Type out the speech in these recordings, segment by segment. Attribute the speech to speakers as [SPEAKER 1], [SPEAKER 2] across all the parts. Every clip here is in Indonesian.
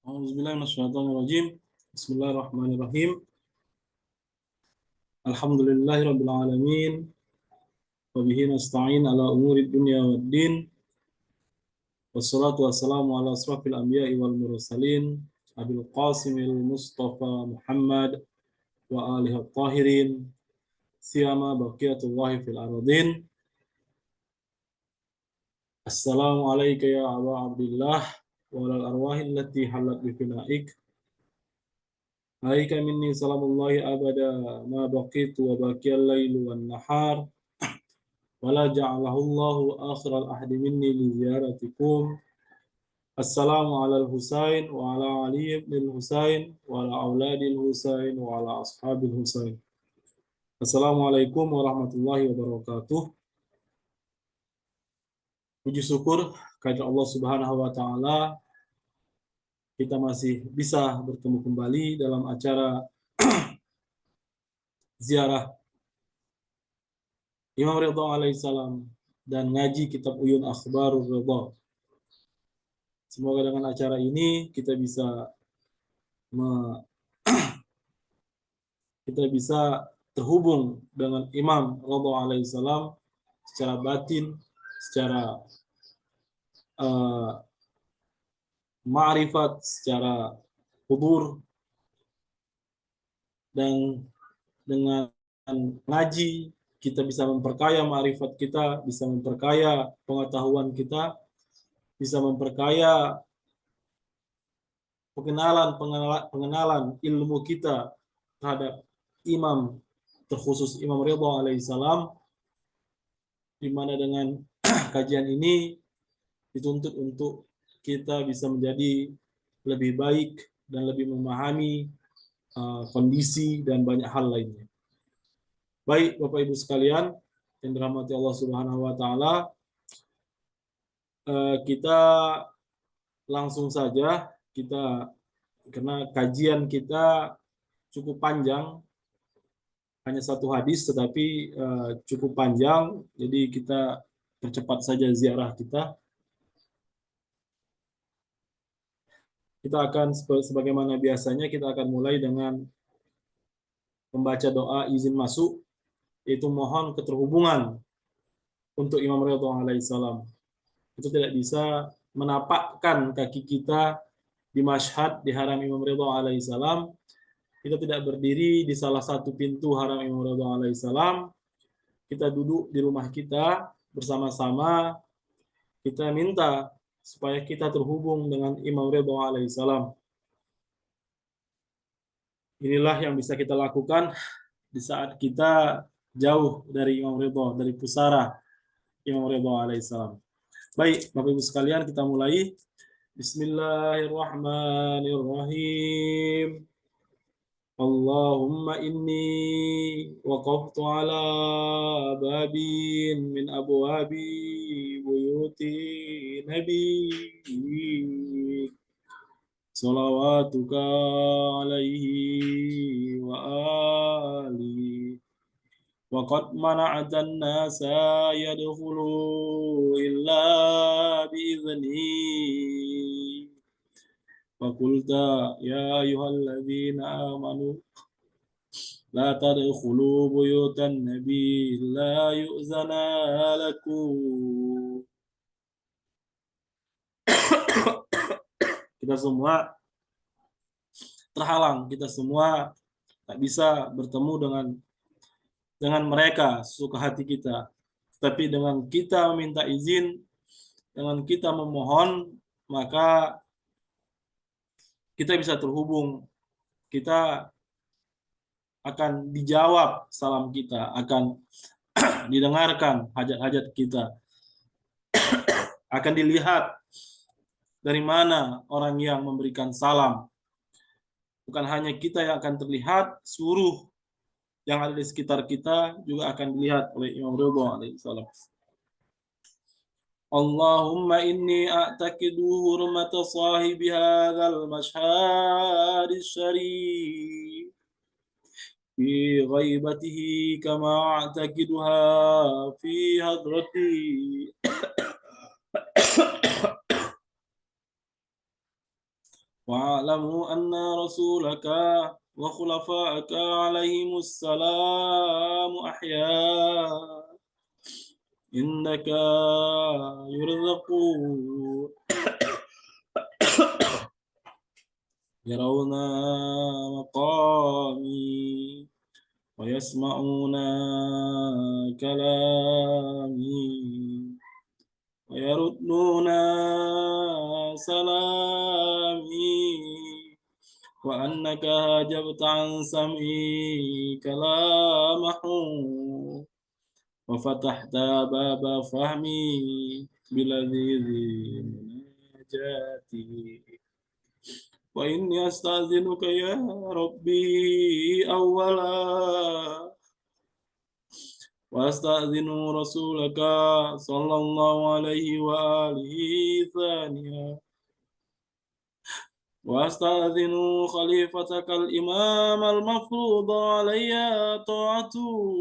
[SPEAKER 1] A'udzubillahiminasyaitonirrajim. Bismillahirrahmanirrahim. Alhamdulillahirabbil alamin. Wa bihi nasta'in ala umuri dunya waddin. Wassalatu wassalamu ala asrafil anbiya'i wal mursalin, Abil Qasimil Mustafa Muhammad wa alihi at-tahirin, siyama baqiyatullahi fil ardin. Assalamu alayka ya Aba Abdillah wa alal arwahi allati halat bi finaik. Alayka minni salamullahi abada ma baqitu wa baqiyal lailu wan nahar. Wala ja'alahu Allahu akhiral ahdi minni li ziyaratikum. Assalamu ala al-Husain wa ala Ali ibn al-Husain wa ala auladil Husain wa ala ashabil Husain. Assalamualaikum warahmatullahi wabarakatuh. Puji syukur kepada Allah Subhanahu wa taala, kita masih bisa bertemu kembali dalam acara ziarah Imam Ridha alaihissalam dan ngaji kitab Uyun Akhbarur Ridha. Semoga dengan acara ini kita bisa terhubung dengan Imam Ridha alaihissalam secara batin, secara ma'rifat, secara hudur, dan dengan ngaji kita bisa memperkaya ma'rifat kita, bisa memperkaya pengetahuan kita, bisa memperkaya pengenalan ilmu kita terhadap imam, terkhusus Imam Ridha alaihissalam, di mana dengan kajian ini dituntut untuk kita bisa menjadi lebih baik dan lebih memahami kondisi dan banyak hal lainnya. Baik, Bapak Ibu sekalian yang dirahmati Allah Subhanahu wa taala, kita langsung saja karena kajian kita cukup panjang, hanya satu hadis tetapi cukup panjang, jadi kita percepat saja ziarah kita. Kita akan sebagaimana biasanya kita akan mulai dengan membaca doa izin masuk, yaitu mohon keterhubungan untuk Imam Ridha alaihissalam. Itu tidak bisa menapakkan kaki kita di Mashhad, di haram Imam Ridha alaihissalam. Kita tidak berdiri di salah satu pintu haram Imam Ridha alaihissalam. Kita duduk di rumah kita bersama-sama. Kita minta supaya kita terhubung dengan Imam Ridha alaihissalam. Inilah yang bisa kita lakukan di saat kita jauh dari Imam Ridha, dari pusara Imam Ridha alaihissalam. Baik, Bapak Ibu sekalian, kita mulai. Bismillahirrahmanirrahim. Allahumma inni waqaftu ala babin min abwabi buyuti nabi salawatuka alaihi wa alihi wa qad mana'atan nasa yadkhulu illa bi'izni wa qulta ya ayyuhalladzina amanu la tadkhulu buyutan nabi la yu'zana lakum. Kita semua terhalang, kita semua tak bisa bertemu dengan mereka suka hati kita. Tapi dengan kita meminta izin, dengan kita memohon, maka kita bisa terhubung. Kita akan dijawab salam kita, akan didengarkan hajat-hajat kita, akan dilihat dari mana orang yang memberikan salam. Bukan hanya kita yang akan terlihat, seluruh yang ada di sekitar kita juga akan dilihat oleh Imam Ridha alaihissalam. Allahumma inni a'taqidu hurmata sahibi hadzal mashhad syarif fi ghaibatihi kama a'taqiduha fi hadrati واعلموا أن رسولك وخلفاءك عليهم السلام أحياء إنك يرزقون يرون مقامي ويسمعون كلامي ويردون سلامي وأنك هاجبت عن سمعي كلامه وفتحت باب فهمي بلذيذ مناجاتي وإني أستأذنك يا ربي أولا وأستأذن رسولك صلى الله عليه وآله ثانيا وأستأذن خليفتك الإمام المفروض علي طاعته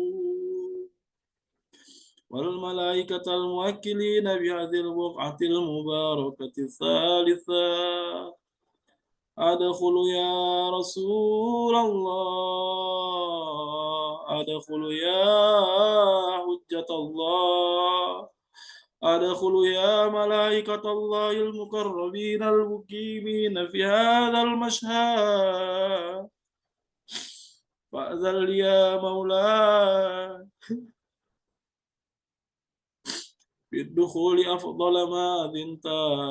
[SPEAKER 1] والملائكة الموكلين بهذه البقعة المباركة الثالثة أدخل يا رسول الله أدخل يا حجة الله أدخل يا ملائكة الله المقربين المقيمين في هذا المشهد فأذن يا مولاي بالدخول أفضل ما أذنت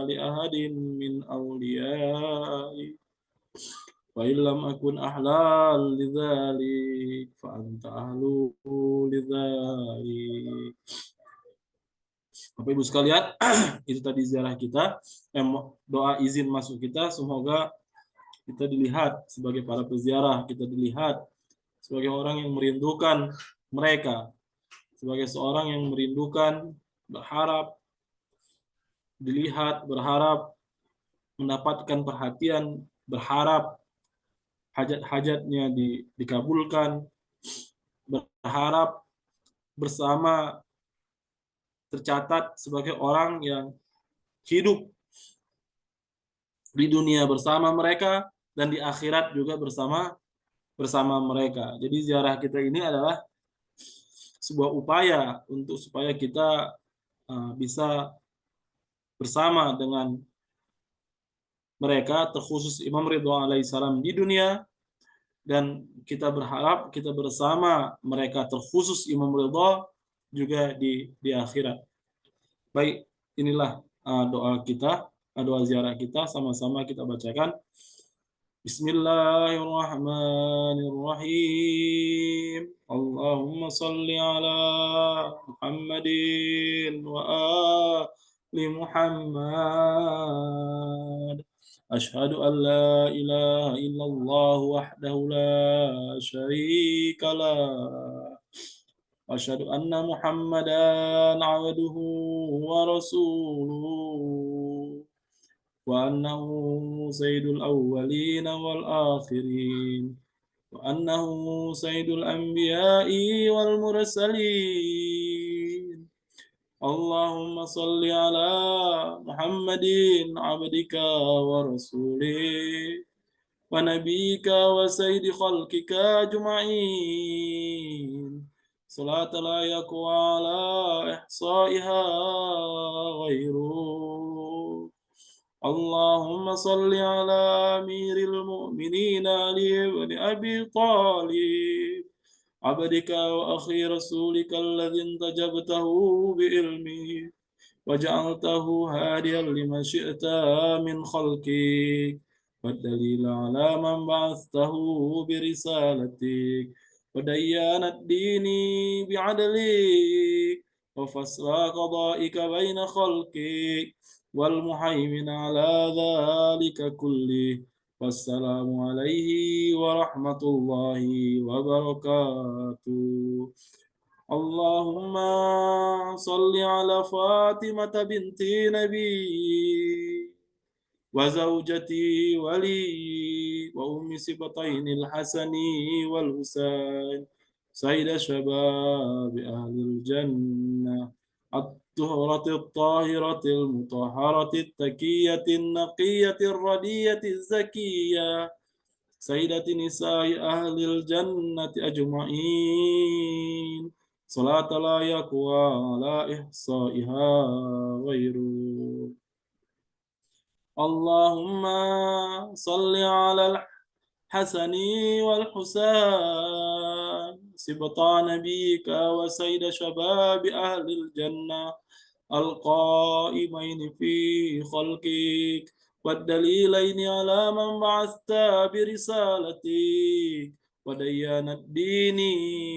[SPEAKER 1] لأحد من أوليائي وإن لم أكن أحلال لذلك فأنت أهل لذلك. Bapak Ibu sekalian, itu tadi ziarah kita, doa izin masuk kita. Semoga kita dilihat sebagai para peziarah, kita dilihat sebagai orang yang merindukan mereka, sebagai seorang yang merindukan, berharap dilihat, berharap mendapatkan perhatian, berharap hajat-hajatnya dikabulkan, berharap bersama tercatat sebagai orang yang hidup di dunia bersama mereka dan di akhirat juga bersama mereka. Jadi ziarah kita ini adalah sebuah upaya untuk supaya kita bisa bersama dengan mereka, terkhusus Imam Ridwan alaihissalam di dunia, dan kita berharap kita bersama mereka, terkhusus Imam Ridwan juga di akhirat. Baik, inilah doa kita, doa ziarah kita, sama-sama kita bacakan. Bismillahirrahmanirrahim. Allahumma salli ala Muhammadin wa ali Muhammad. Ashhadu an la ilaha illallah wahdahu la syarika lah. Asyhadu anna Muhammadan abduhu wa rasuluh wa annahu sayyidul awwalin wal akhirin wa annahu sayyidul anbiya'i wal mursalin. Allahumma salli ala Muhammadin abdika wa rasulih wa nabiyyika wa sayyidi khalqika ajma'in. صلاة لا يقوى على إحصائها غيره. اللهم صل على أمير المؤمنين علي بن أبي طالب عبدك وأخي رسولك الذي انتجبته بعلمه وجعلته هاديا لما شئت من خلقك والدليل على من بعثته برسالتك وديان الدين بعدلك وفصل قضائك بين خلقك والمهيمن على ذلك كله. والسلام عليه ورحمة الله وبركاته. اللهم صل على فاطمة بنت نبي وزوجتي ولي وأم سبطين الحسن والحسين سيد شباب أهل الجنة الطهرة الطاهرة المطهرة التكية النقية الردية الزكية سيدة نساء أهل الجنة أجمعين صلاة لا يقوى على إحصائها غيره. اللهم صل على الحسن والحسين سبطا نبيك وسيد شباب أهل الجنة القائمين في خلقك والدليلين على من بعثت برسالتك وديان الدين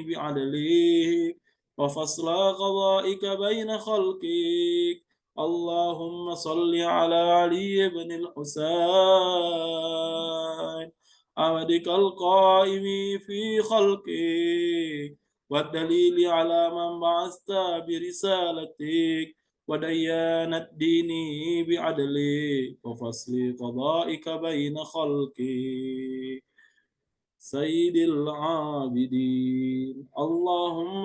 [SPEAKER 1] بعدلك وفصل قضائك بين خلقك. اللهم صل على علي بن الحسين عبدك القائم في خلقك والدليل على من بعثت برسالتك وديان الدين بعدلك وفصل قضائك بين خلقك سيد العابدين. اللهم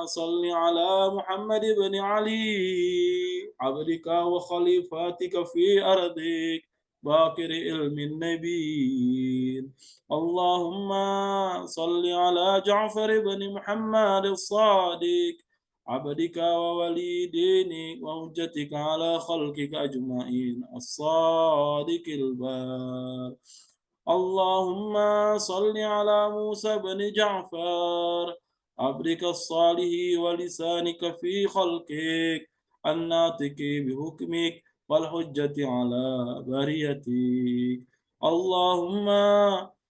[SPEAKER 1] صل على محمد بن علي عبدك وخليفتك في أرضك باكر علم النبيين. اللهم صل على جعفر بن محمد الصادق عبدك وولي دينك وحجتك على خلقك أجمعين الصادق البار. اللهم صل على موسى بن جعفر عبدك الصالح ولسانك في خلقك الناطق بحكمك والحجة على بريتك. اللهم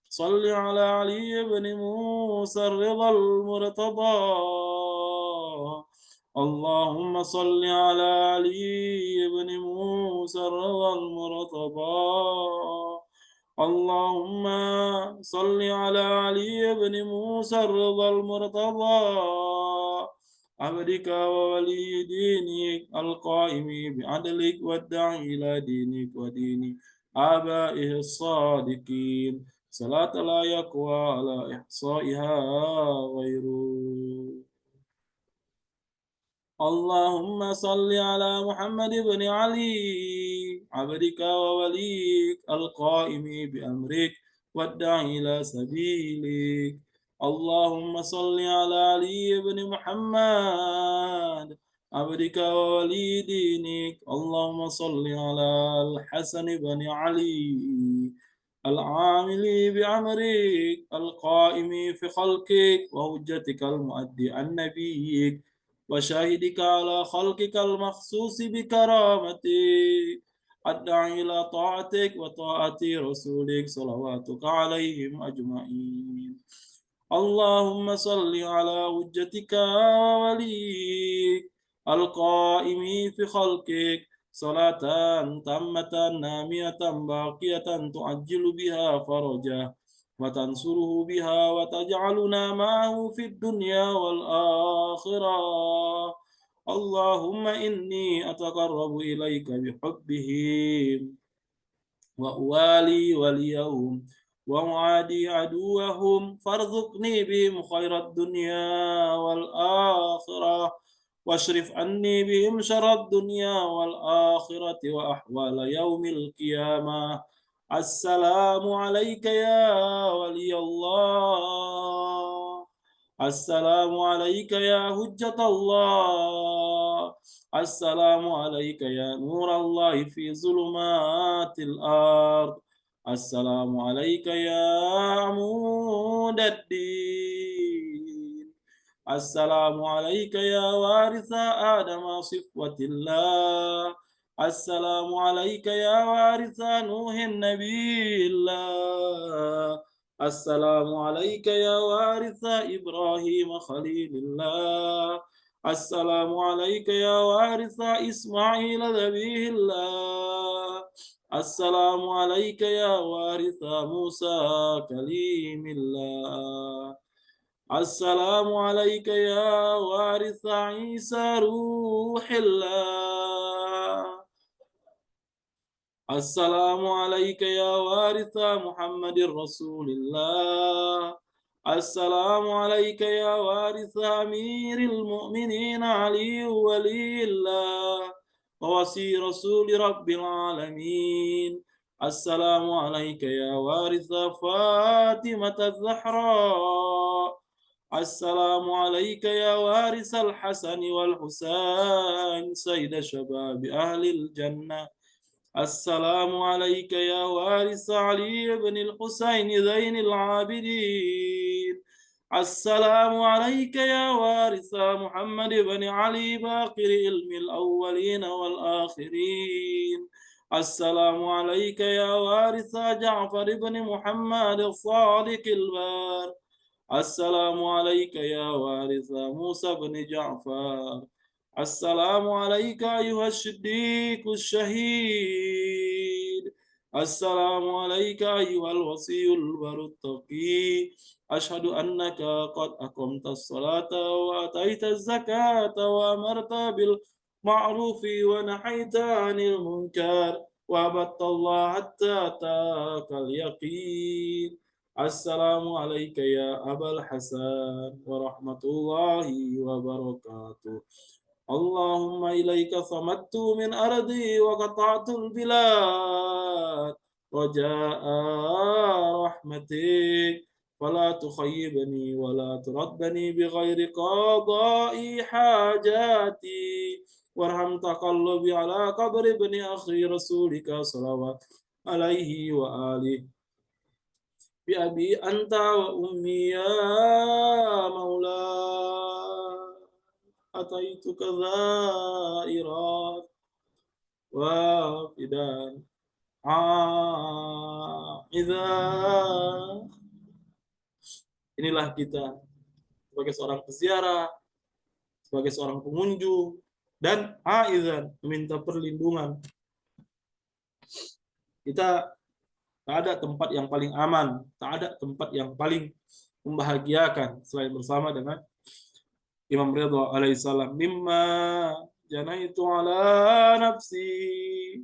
[SPEAKER 1] صل على علي بن موسى الرضا المرتضى. اللهم صل على علي بن موسى الرضا المرتضى. اللهم صل على علي بن موسى الرضا المرتضى عبدك وولي دينك القائم بعدلك والداعي إلى دينك ودين آبائه الصادقين صلاة لا يقوى على إحصائها غيره. اللهم صل على محمد بن علي عبدك ووليك القائم بأمرك والداعي إلى سبيلك. اللهم صل على علي بن محمد عبدك وولي دينك. اللهم صل على الحسن بن علي العامل بأمرك القائم في خلقك وهجتك المؤدي عن نبيك وشاهدك على خلقك المخصوص بكرامتك الداعي إلى طاعتك وطاعة رسولك صلواتك عليهم أجمعين. اللهم صل على حجتك ووليك القائم في خلقك صلاة تامة نامية باقية تعجل بها فرجه وتنصره بها وتجعلنا معه في الدنيا والآخرة. اللهم إني أتقرب إليك بحبهم وأوالي وليهم ومعادي عدوهم فارزقني بهم خير الدنيا والآخرة واشرف عني بهم شر الدنيا والآخرة وأحوال يوم القيامة. السلام عليك يا ولي الله. السلام عليك يا حجة الله. السلام عليك يا نور الله في ظلمات الأرض. السلام عليك يا عمود الدين. السلام عليك يا وارث آدم صفوة الله. السلام عليك يا وارث نوح النبي الله. السلام عليك يا وارث إبراهيم خليل الله. السلام عليك يا وارث إسماعيل ذبيه الله. السلام عليك يا وارث موسى كليم الله. السلام عليك يا وارث عيسى روح الله. السلام عليك يا وارث محمد رسول الله. السلام عليك يا وارث أمير المؤمنين علي ولي الله ووصي رسول رب العالمين. السلام عليك يا وارث فاطمة الزهراء. السلام عليك يا وارث الحسن والحسين سيد شباب أهل الجنة. السلام عليك يا وارث علي بن الحسين زين العابدين. السلام عليك يا وارث محمد بن علي باقر علم الأولين والآخرين. السلام عليك يا وارث جعفر بن محمد الصادق البار. السلام عليك يا وارث موسى بن جعفر. السلام عليك أيها الصديق الشهيد. السلام عليك أيها الوصي البر التقي. أشهد أنك قد أقمت الصلاة وأتيت الزكاة وأمرت بالمعروف ونحيت عن المنكر وعبدت الله حتى أتاك اليقين. السلام عليك يا أبا الحسن ورحمة الله وبركاته. اللهم إليك صمدت من أرضي وقطعت البلاد رجاء رحمتك فلا تخيبني ولا تردني بغير قضاء حاجاتي. وارحم تقلبي على قبر ابن أخي رسولك صلوات عليه وآله. بأبي أنت وأمي يا مولاي أتيتك زائرا وافدا عائذا. Inilah kita sebagai seorang peziarah, sebagai seorang pengunjung, dan aizan meminta perlindungan. Kita tak ada tempat yang paling aman, tak ada tempat yang paling membahagiakan selain bersama dengan Imam Ridha alaihissalam. Mimma janaitu ala nafsi.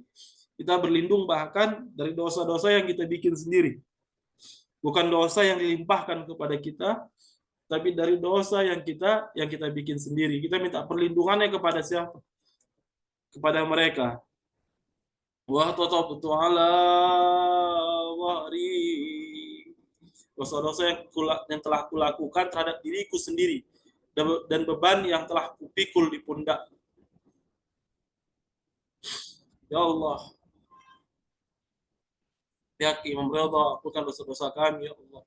[SPEAKER 1] Kita berlindung bahkan dari dosa-dosa yang kita bikin sendiri. Bukan dosa yang dilimpahkan kepada kita, tapi dari dosa yang kita bikin sendiri. Kita minta perlindungannya kepada siapa? Kepada mereka. Wa tatabtu ala wahri. Dosa-dosa yang telah kulakukan terhadap diriku sendiri dan beban yang telah kupikul di pundak. Ya Allah, pihak Imam Ridha, ampunkan dosa-dosa kami ya Allah.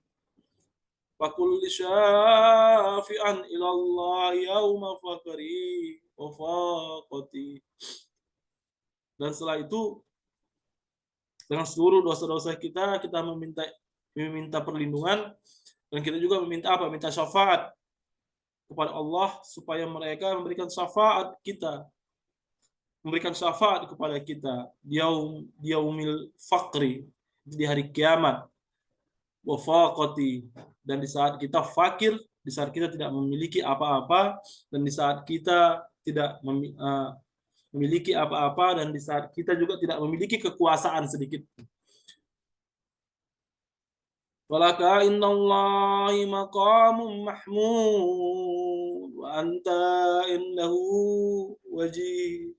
[SPEAKER 1] Wa kulli syafi'an ila Allah yauma faqri wa faqati. Dan setelah itu dengan seluruh dosa-dosa kita meminta perlindungan, dan kita juga meminta apa? Minta syafaat kepada Allah supaya mereka memberikan syafaat kepada kita di yaumil faqri, di hari kiamat, wa faqati, dan di saat kita fakir, di saat kita tidak memiliki apa-apa, dan di saat kita tidak memiliki apa-apa, dan di saat kita juga tidak memiliki kekuasaan sedikit. Walaka innallahi maqamun mahmud wa anta innahu wajih.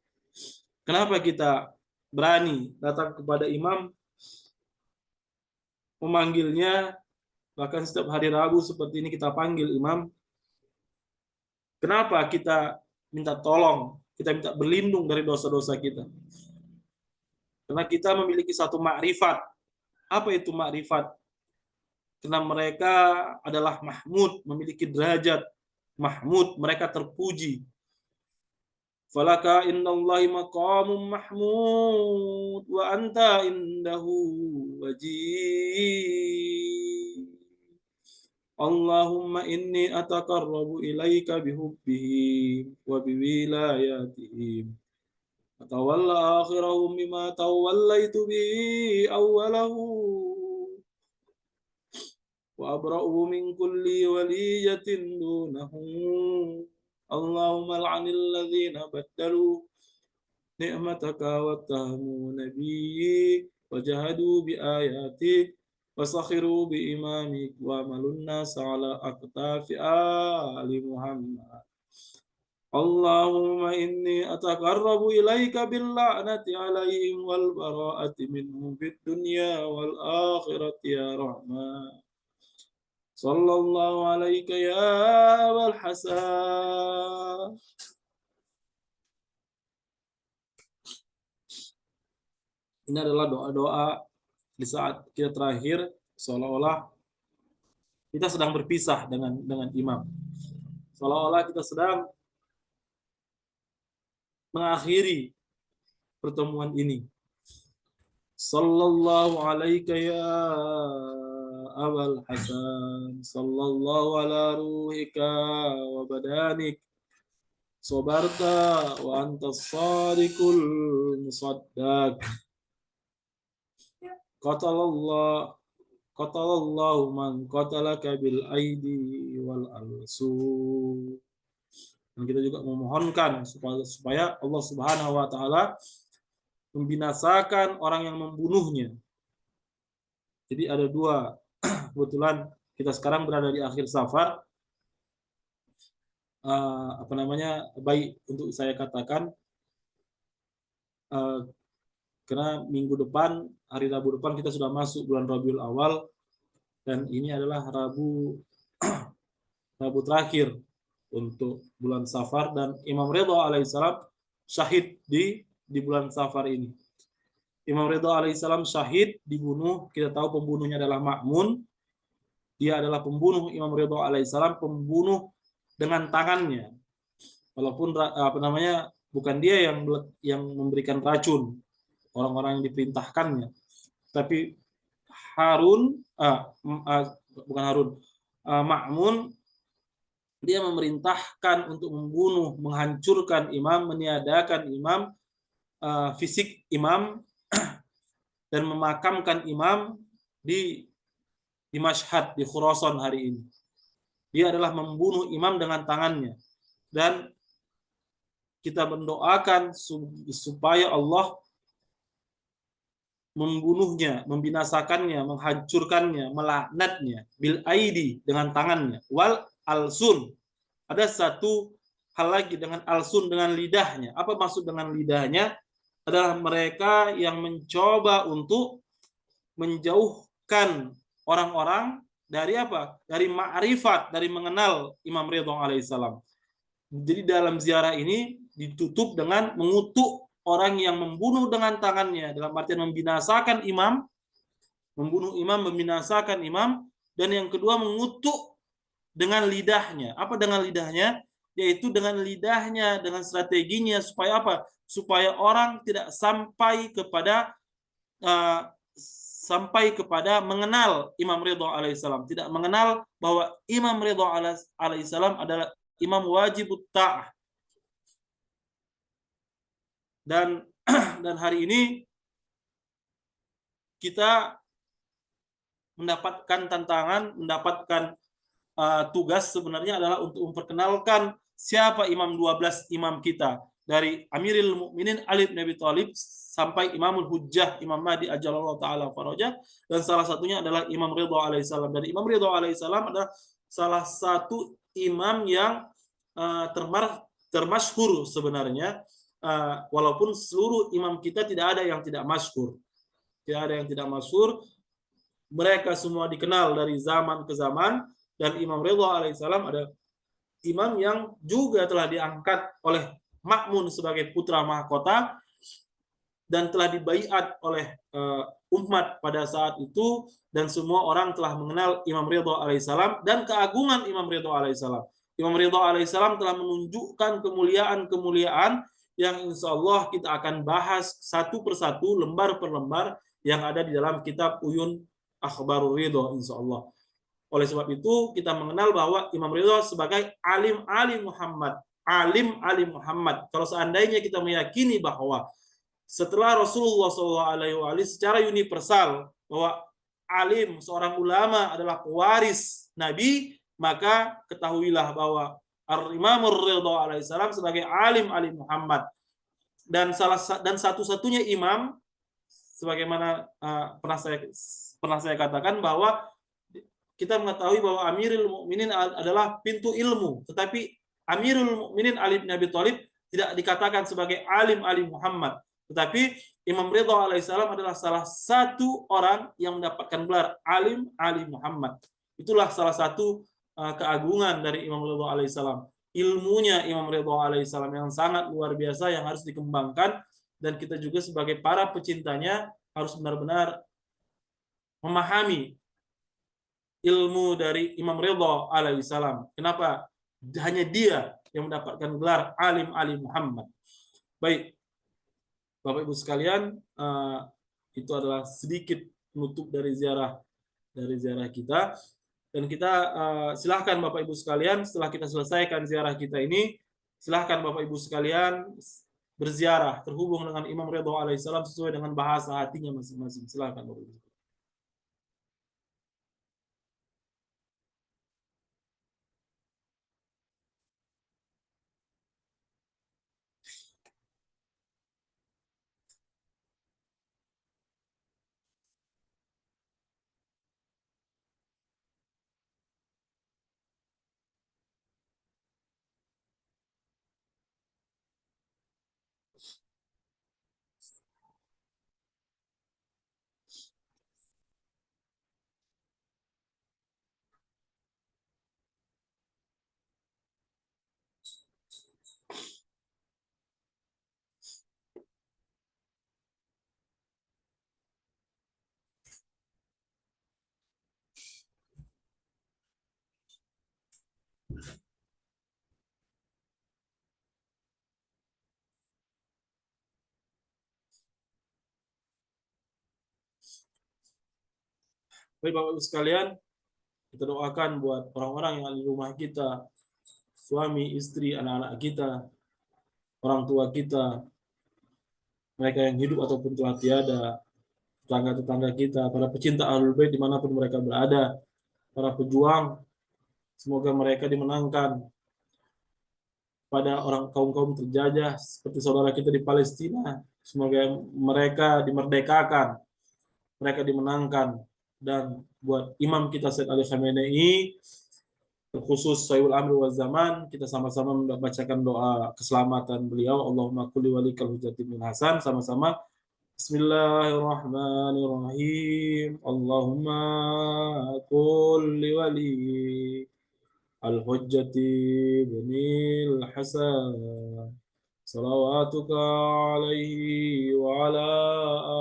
[SPEAKER 1] Kenapa kita berani datang kepada imam, memanggilnya, bahkan setiap hari Rabu seperti ini kita panggil imam? Kenapa kita minta tolong, kita minta berlindung dari dosa-dosa kita? Karena kita memiliki satu makrifat. Apa itu makrifat? Karena mereka adalah mahmud, memiliki derajat mahmud, mereka terpuji. Falaka innallahi maqamun mahmud wa anta indahu wajih. Allahumma inni ataqarrabu ilaika bihubbihim wa biwilayatihim. Atawalla akhirahum bima tawallaitu bihi awwalahu. Wa abra'u min kulli waliyatin dunahum. Allahumma al'anil ladzina baddalu ni'mataka wa tahamu nabiyyi wa jahadu bi ayatik wasakhiru bi imamik wa malunna ala aktafi ali Muhammad. Allahumma inni ataqarrabu ilaika bil la'nati alaihim wal bara'ati minhum fid dunya wal akhirati ya Rahman. Sallallahu alaika ya Abul Hasan. Ini adalah doa-doa di saat kita terakhir, seolah-olah kita sedang berpisah dengan imam. Seolah-olah kita sedang mengakhiri pertemuan ini. Sallallahu alaika ya Abul Hasan. Sallallahu ala ruhika wa badanik. Sabarta wa anta sadiqul musaddaq. Qatalallahu man qatalaka bil aidi wal alsu. Dan kita juga memohonkan supaya Allah Subhanahu wa taala membinasakan orang yang membunuhnya. Jadi ada dua, kebetulan kita sekarang berada di akhir safar. Baik untuk saya katakan, karena minggu depan, hari Rabu depan kita sudah masuk bulan Rabiul Awal, dan ini adalah Rabu terakhir untuk bulan Safar, dan Imam Ridha alaihissalam syahid di bulan Safar ini. Imam Ridha alaihissalam syahid, dibunuh. Kita tahu pembunuhnya adalah Ma'mun. Dia adalah pembunuh. Imam Ridha alaihissalam pembunuh dengan tangannya. Walaupun bukan dia yang memberikan racun orang-orang yang diperintahkannya, tapi Ma'mun, dia memerintahkan untuk membunuh, menghancurkan imam, meniadakan imam, fisik imam, dan memakamkan imam di Mashhad, di Khurasan hari ini. Dia adalah membunuh imam dengan tangannya. Dan kita mendoakan supaya Allah membunuhnya, membinasakannya, menghancurkannya, melaknatnya, bil aidi, dengan tangannya, wal alsun. Ada satu hal lagi dengan alsun, dengan lidahnya. Apa maksud dengan lidahnya? Adalah mereka yang mencoba untuk menjauhkan orang-orang dari apa? Dari ma'rifat, dari mengenal Imam Ridha alaihissalam. Jadi dalam ziarah ini ditutup dengan mengutuk orang yang membunuh dengan tangannya, dalam artian membinasakan imam, membunuh imam, membinasakan imam, dan yang kedua mengutuk dengan lidahnya. Apa dengan lidahnya? Yaitu dengan lidahnya, dengan strateginya, supaya apa? Supaya orang tidak sampai kepada mengenal Imam Ridha alaihissalam, tidak mengenal bahwa Imam Ridha alaihissalam adalah imam wajib ta'ah. Dan hari ini kita mendapatkan tantangan, mendapatkan tugas sebenarnya adalah untuk memperkenalkan siapa imam 12 imam kita, dari Amirul Mukminin Ali bin Abi Thalib sampai Imamul Hujjah, Imam Mahdi ajallallahu taala farajah, dan salah satunya adalah Imam Ridha alaihissalam. Dan Imam Ridha alaihissalam adalah salah satu imam yang termasyhur sebenarnya, walaupun seluruh imam kita tidak ada yang tidak masyhur. Tidak ada yang tidak masyhur. Mereka semua dikenal dari zaman ke zaman, dan Imam Ridha alaihissalam ada imam yang juga telah diangkat oleh Ma'mun sebagai putra mahkota dan telah dibaiat oleh umat pada saat itu, dan semua orang telah mengenal Imam Ridha alaihissalam dan keagungan Imam Ridha alaihissalam. Imam Ridha alaihissalam telah menunjukkan kemuliaan-kemuliaan yang insya Allah kita akan bahas satu persatu, lembar per lembar, yang ada di dalam kitab Uyun Akhbarur Ridha insya Allah. Oleh sebab itu kita mengenal bahwa Imam Ridha sebagai alim Muhammad. Kalau seandainya kita meyakini bahwa setelah Rasulullah SAW secara universal bahwa alim, seorang ulama adalah pewaris Nabi, maka ketahuilah bahwa Imam Ridha alaihissalam sebagai alim Muhammad, dan satu-satunya imam sebagaimana pernah saya katakan bahwa kita mengetahui bahwa Amirul Mukminin adalah pintu ilmu, tetapi Amirul Mukminin Ali bin Abi Thalib tidak dikatakan sebagai alim Muhammad, tetapi Imam Ridha alaihissalam adalah salah satu orang yang mendapatkan gelar alim Muhammad. Itulah salah satu keagungan dari Imam Ridha alaihissalam. Ilmunya Imam Ridha alaihissalam yang sangat luar biasa yang harus dikembangkan, dan kita juga sebagai para pecintanya harus benar-benar memahami ilmu dari Imam Ridha alaihissalam. Kenapa? Hanya dia yang mendapatkan gelar alim Muhammad. Baik, Bapak Ibu sekalian, itu adalah sedikit penutup dari ziarah kita. Dan kita silahkan Bapak Ibu sekalian, setelah kita selesaikan ziarah kita ini, silahkan Bapak Ibu sekalian berziarah terhubung dengan Imam Ridha alaihissalam sesuai dengan bahasa hatinya masing-masing. Silahkan Bapak Ibu. Baik Bapak Ibu sekalian, kita doakan buat orang-orang yang ada di rumah kita, suami, istri, anak-anak kita, orang tua kita, mereka yang hidup ataupun telah tiada, tetangga-tetangga kita, para pecinta Ahlul Bait dimanapun mereka berada, para pejuang, semoga mereka dimenangkan pada orang kaum-kaum terjajah seperti saudara kita di Palestina. Semoga mereka dimerdekakan, mereka dimenangkan. Dan buat imam kita Said Ali Khamenei, terkhusus Sohibul Amri wa Zaman, kita sama-sama membacakan doa keselamatan beliau. Allahumma kulli walikal hujjati min Hasan, sama-sama. Bismillahirrahmanirrahim. Allahumma kulli wali al-hujjati binil Hasan, salawatuka alaihi wa ala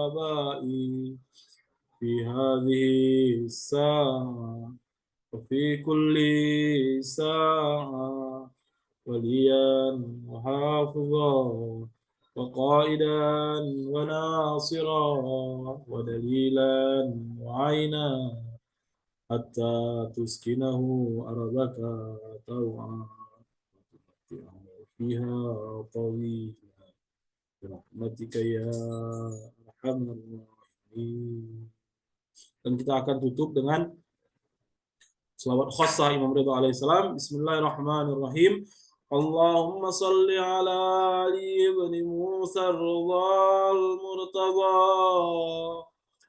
[SPEAKER 1] abai في هذه الساعة وفي كل ساعة وليا وحافظا وقائدا وناصرا ودليلا وعينا حتى تسكنه أرضك طوعا وتمتعه فيها طويلا برحمتك يا أرحم الراحمين. Dan kita akan tutup dengan selawat khassah Imam Ridha alaihissalam. Bismillahirrahmanirrahim. Allahumma salli ala Ali ibn Musa ar-Ridha al-Murtadha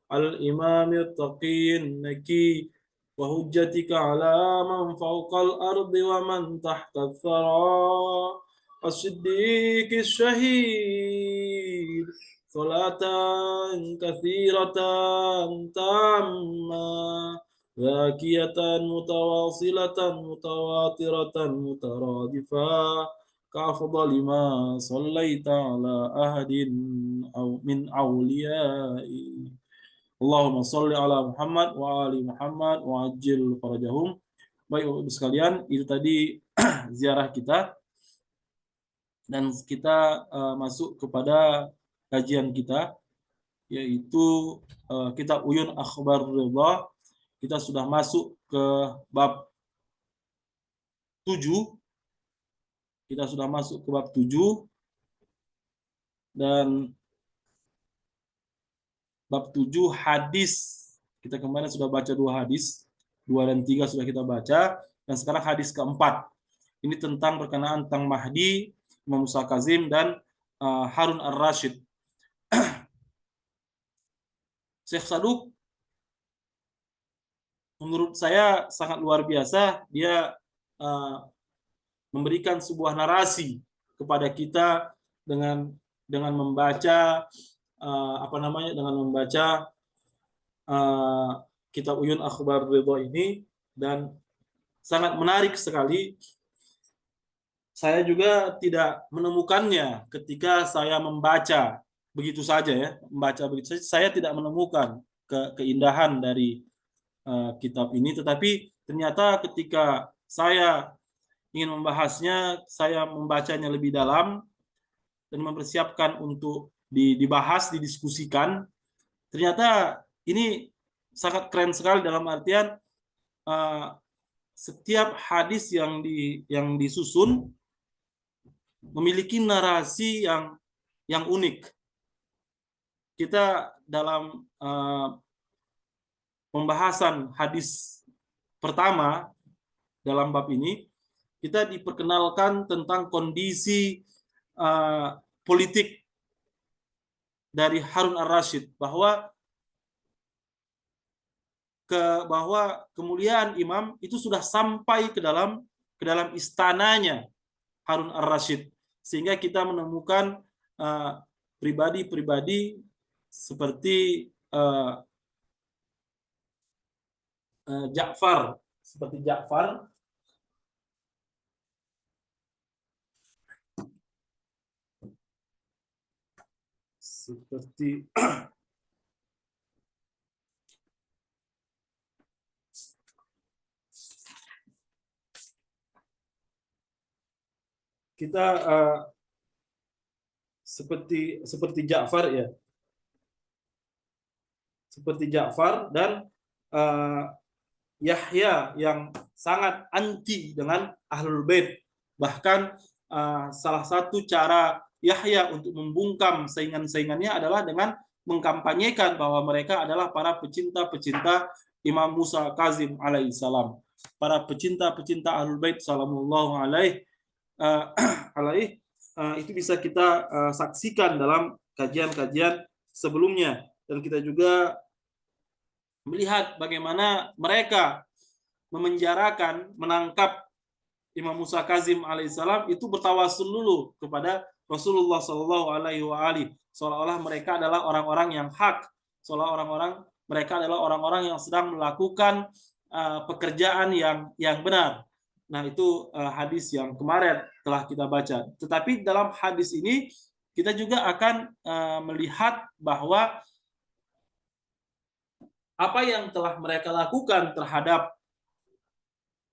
[SPEAKER 1] al-Imam al-Taqi an-Naki wa hujjatika ala man fawqa al-ardi wa man tahta al-thara as-Siddiq al-Shahid صلاة كثيرة تامة ذاكية متواصلة متواترة مترادفة كأفضل ما صليت على أحد أو من أوليائي اللهم صل على Muhammad wa ali Muhammad wa ajil farajahum. Baik Bapak Ibu sekalian, itu tadi ziarah kita, dan kita masuk kepada kajian kita, yaitu kitab Uyun Akhbar Ridha. Kita sudah masuk ke bab 7. Kita sudah masuk ke bab 7, dan bab 7 hadis. Kita kemarin sudah baca 2 hadis, 2 dan 3 sudah kita baca, dan sekarang hadis keempat. Ini tentang perkenaan tentang Mahdi, Imam Musa Kazim, dan Harun ar-Rasyid. Syekh Saduk menurut saya sangat luar biasa. Dia memberikan sebuah narasi kepada kita dengan membaca dengan membaca kitab Uyun Akhbar Ridha ini, dan sangat menarik sekali. Saya juga tidak menemukannya ketika saya membaca begitu saja ya, membaca begitu saja. Saya tidak menemukan keindahan dari kitab ini, tetapi ternyata ketika saya ingin membahasnya, saya membacanya lebih dalam dan mempersiapkan untuk dibahas, didiskusikan. Ternyata ini sangat keren sekali, dalam artian setiap hadis yang disusun memiliki narasi yang unik. Kita dalam pembahasan hadis pertama dalam bab ini, kita diperkenalkan tentang kondisi politik dari Harun ar-Rasyid, bahwa kemuliaan imam itu sudah sampai ke dalam istananya Harun ar-Rasyid, sehingga kita menemukan pribadi-pribadi seperti Ja'far, seperti kita seperti Ja'far ya, seperti Ja'far dan Yahya yang sangat anti dengan Ahlul Bait. Bahkan salah satu cara Yahya untuk membungkam saingan-saingannya adalah dengan mengkampanyekan bahwa mereka adalah para pecinta-pecinta Imam Musa Kazim alaihissalam, para pecinta-pecinta Ahlul Bait sallallahu alaihi itu bisa kita saksikan dalam kajian-kajian sebelumnya, dan kita juga melihat bagaimana mereka memenjarakan, menangkap Imam Musa Kazim alaihissalam itu bertawasul dulu kepada Rasulullah Shallallahu Alaihi Wasallam, seolah-olah mereka adalah orang-orang yang hak, seolah mereka adalah orang-orang yang sedang melakukan pekerjaan yang benar. Nah, itu hadis yang kemarin telah kita baca. Tetapi dalam hadis ini kita juga akan melihat bahwa apa yang telah mereka lakukan terhadap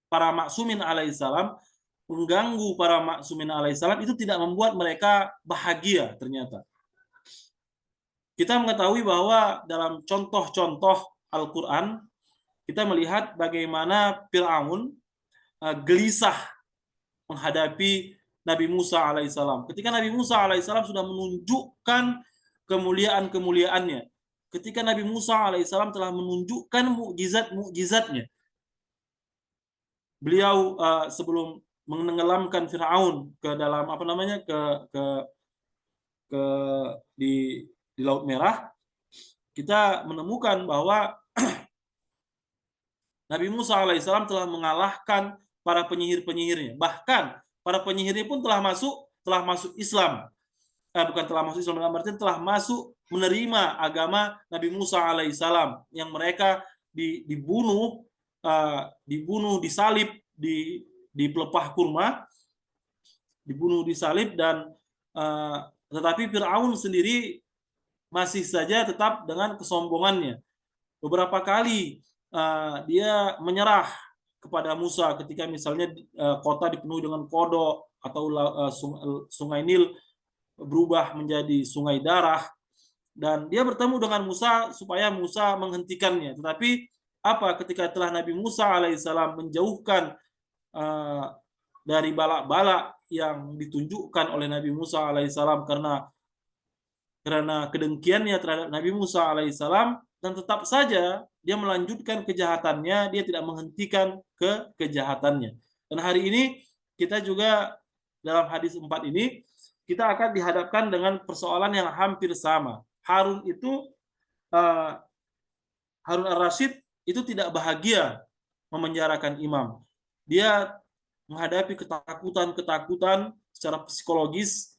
[SPEAKER 1] para maksumin alaihissalam, mengganggu para maksumin alaihissalam, itu tidak membuat mereka bahagia. Ternyata kita mengetahui bahwa dalam contoh-contoh Al-Quran kita melihat bagaimana Fir'aun gelisah menghadapi Nabi Musa alaihissalam. Ketika Nabi Musa alaihissalam sudah menunjukkan kemuliaan-kemuliaannya, ketika Nabi Musa alaihissalam telah menunjukkan mukjizat-mukjizatnya, beliau sebelum menenggelamkan Firaun ke dalam di Laut Merah, kita menemukan bahwa Nabi Musa alaihissalam telah mengalahkan para penyihir-penyihirnya. Bahkan para penyihirnya pun telah masuk Islam. Bukan telah masuk Islam, dalam artian telah masuk menerima agama Nabi Musa alaihissalam, yang mereka dibunuh, disalib di pelepah kurma, dibunuh, disalib, dan tetapi Fir'aun sendiri masih saja tetap dengan kesombongannya. Beberapa kali dia menyerah kepada Musa ketika misalnya kota dipenuhi dengan kodok, atau sungai Nil berubah menjadi sungai darah, dan dia bertemu dengan Musa supaya Musa menghentikannya. Tetapi ketika telah Nabi Musa alaihissalam menjauhkan dari balak-balak yang ditunjukkan oleh Nabi Musa alaihissalam karena kedengkiannya terhadap Nabi Musa alaihissalam, dan tetap saja dia melanjutkan kejahatannya, dia tidak menghentikan kejahatannya. Dan hari ini kita juga dalam hadis 4 ini kita akan dihadapkan dengan persoalan yang hampir sama. Harun itu Harun ar-Rasyid itu tidak bahagia memenjarakan imam. Dia menghadapi ketakutan-ketakutan secara psikologis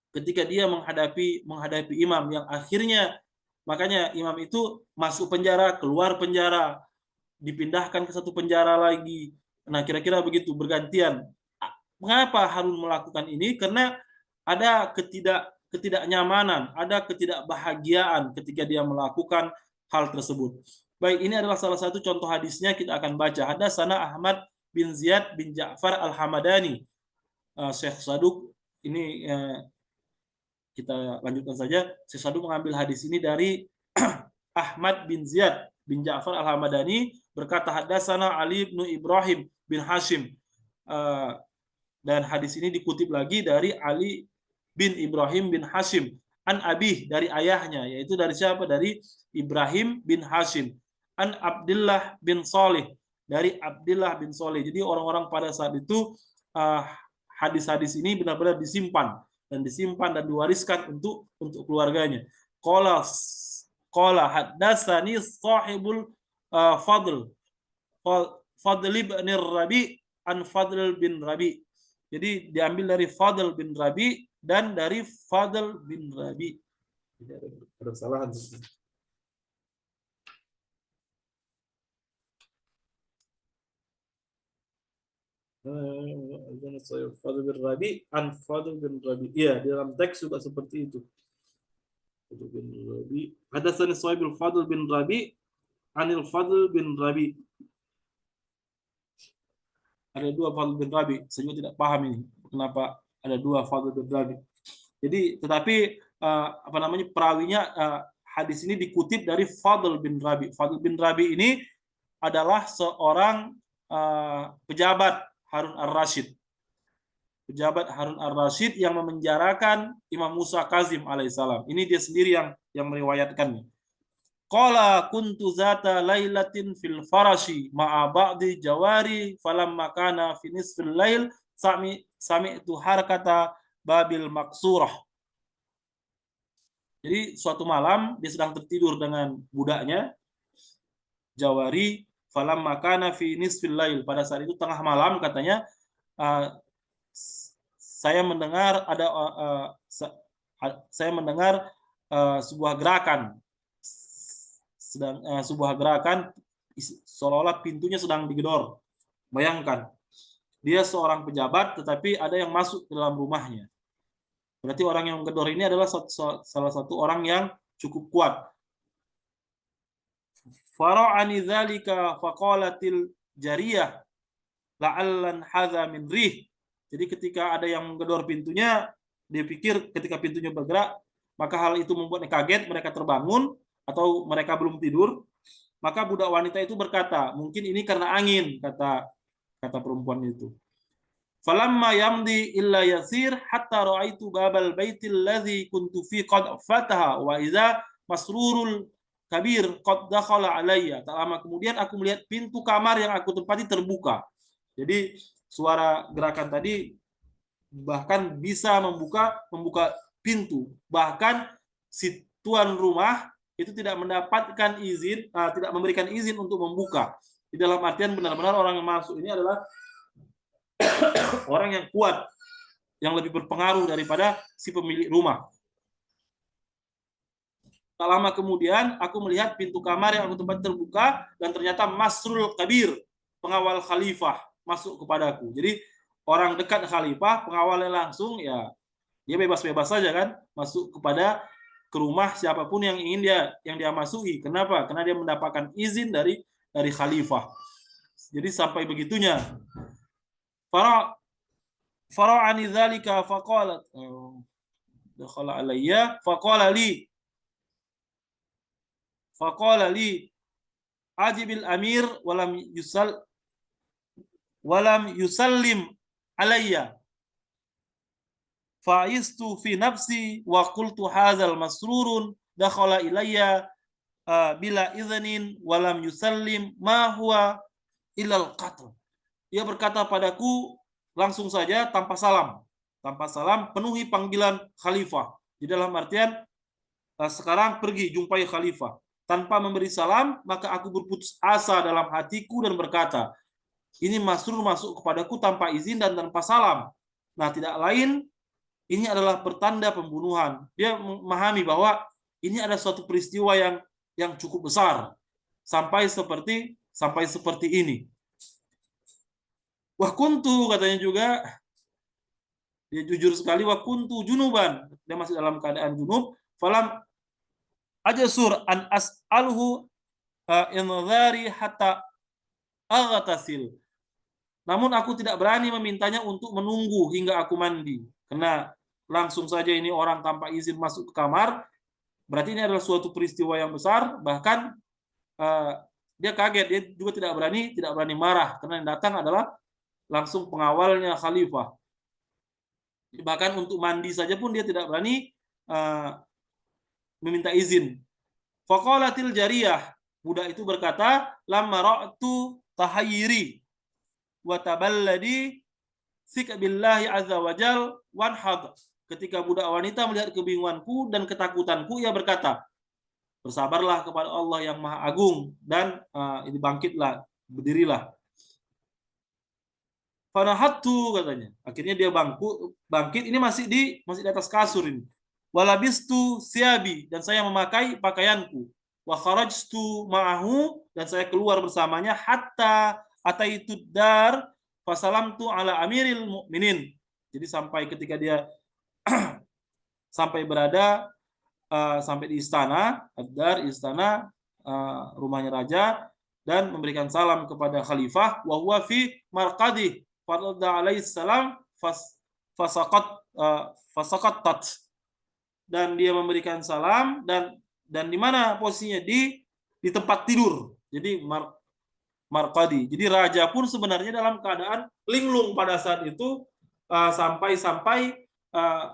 [SPEAKER 1] ketika dia menghadapi imam yang akhirnya makanya imam itu masuk penjara, keluar penjara, dipindahkan ke satu penjara lagi. Nah, kira-kira begitu bergantian. Mengapa Harun melakukan ini? Karena ada ketidaknyamanan, ada ketidakbahagiaan ketika dia melakukan hal tersebut. Baik, ini adalah salah satu contoh hadisnya, kita akan baca. Hadatsana Ahmad bin Ziyad bin Ja'far Al-Hamadani. Syekh Saduk ini kita lanjutkan saja. Syekh Saduk mengambil hadis ini dari Ahmad bin Ziyad bin Ja'far Al-Hamadani berkata hadatsana Ali bin Ibrahim bin Hashim. Dan hadis ini dikutip lagi dari Ali bin Ibrahim bin Hashim an Abih, dari ayahnya, yaitu dari siapa? Dari Ibrahim bin Hashim. An Abdullah bin Salih, dari Abdullah bin Salih. Jadi orang-orang pada saat itu hadis-hadis ini benar-benar disimpan dan diwariskan untuk keluarganya. Qala haddatsani sahibul Fadl ibn Rabi an Fadl bin Rabi. Jadi diambil dari Fadl bin Rabi dan dari Fadl bin Rabi. Tidak ada kesalahan. Fadl bin Rabi an Fadl bin Rabi. Iya, di dalam teks juga seperti itu. Fadl bin Rabi. Hadatsani Sahibul Fadl bin Rabi anil Fadl bin Rabi. Ada dua Fadl bin Rabi. Saya tidak paham ini kenapa ada dua Fadl bin Rabi. Jadi tetapi perawinya hadis ini dikutip dari Fadl bin Rabi. Fadl bin Rabi ini adalah seorang pejabat Harun ar-Rasyid. Pejabat Harun ar-Rasyid yang memenjarakan Imam Musa Kazim alaihissalam. Ini dia sendiri yang meriwayatkannya. Qala kuntu zata lailatin fil farashi ma'a ba'di jawari falamma kana fi nisfil lail sami'tu harakata babil maksurah. Jadi suatu malam dia sedang tertidur dengan budaknya Jawari, falamma kana fi nisfil lail, pada saat itu tengah malam katanya saya mendengar sebuah gerakan seolah-olah pintunya sedang digedor. Bayangkan, dia seorang pejabat tetapi ada yang masuk ke dalam rumahnya. Berarti orang yang menggedor ini adalah salah satu orang yang cukup kuat. Fara'ani dzalika faqalatil jariyah la'allan hadza min rih. Jadi ketika ada yang menggedor pintunya, dia pikir ketika pintunya bergerak, maka hal itu membuatnya kaget, mereka terbangun atau mereka belum tidur. Maka budak wanita itu berkata, mungkin ini karena angin, kata perempuan itu. Falamma yamdi illa yasir hatta ra'aitu babal baitil ladzi kuntu fi qad fataha wa idza masrurul kabir qad dakhala alayya. Tak lama kemudian aku melihat pintu kamar yang aku tempati terbuka. Jadi suara gerakan tadi bahkan bisa membuka pintu. Bahkan si tuan rumah itu tidak mendapatkan izin, tidak memberikan izin untuk membuka. Di dalam artian benar-benar orang yang masuk ini adalah orang yang kuat, yang lebih berpengaruh daripada si pemilik rumah. Tak lama kemudian aku melihat pintu kamar yang aku tempat terbuka dan ternyata Masrul Kabir, pengawal khalifah, masuk kepadaku. Jadi orang dekat khalifah, pengawalnya langsung, ya dia bebas-bebas saja kan, masuk ke rumah siapapun yang ingin dia masuki. Kenapa? Karena dia mendapatkan izin dari khalifah. Jadi sampai begitunya. Fara'ani dzalika faqalat dakhala alayya faqala li ajibil amir walam yusallim alayya fa'istu fi nafsi wa qultu hadzal masrurun dakhala ilayya bila iznin walam yusallim ma huwa ilal qatl. Ia berkata padaku langsung saja tanpa salam, penuhi panggilan khalifah. Di dalam artian sekarang pergi jumpai khalifah. tanpa memberi salam, maka aku berputus asa dalam hatiku dan berkata, ini Masrur masuk kepadaku tanpa izin dan tanpa salam. Nah, tidak lain, ini adalah pertanda pembunuhan. Dia memahami bahwa ini ada suatu peristiwa yang cukup besar sampai seperti ini. Wah kuntu, katanya juga, dia jujur sekali, wa kuntu junuban, dia masih dalam keadaan junub, falam ajasur an as'alhu inzari hatta aghtasil. Namun aku tidak berani memintanya untuk menunggu hingga aku mandi, karena langsung saja ini orang tanpa izin masuk ke kamar, berarti ini adalah suatu peristiwa yang besar. Bahkan dia kaget, dia juga tidak berani marah, karena yang datang adalah langsung pengawalnya khalifah. Bahkan untuk mandi saja pun dia tidak berani meminta izin. Faqalatil jariyah, budak itu berkata, lamma ra'tu tahayyiri wa taballadi sikabillahi azza wajal wanhad. Ketika budak wanita melihat kebingunganku dan ketakutanku, ia berkata, bersabarlah kepada Allah yang Maha Agung, dan ini bangkitlah, berdirilah. Fanahattu, katanya. Akhirnya dia bangkit, ini masih di atas kasur ini. Walabistu siabi, dan saya memakai pakaianku. Wa kharajtu ma'ahu, dan saya keluar bersamanya, hatta ataitu dar fasalamtu ala amiril mu'minin. Jadi sampai ketika dia sampai berada sampai di istana, ad-dar, istana, rumahnya raja, dan memberikan salam kepada khalifah, wa huwa fi marqadih farada alaihi salam fasaqat, dan dia memberikan salam, dan di mana posisinya, di tempat tidur. Jadi marqadi. Jadi raja pun sebenarnya dalam keadaan linglung pada saat itu, sampai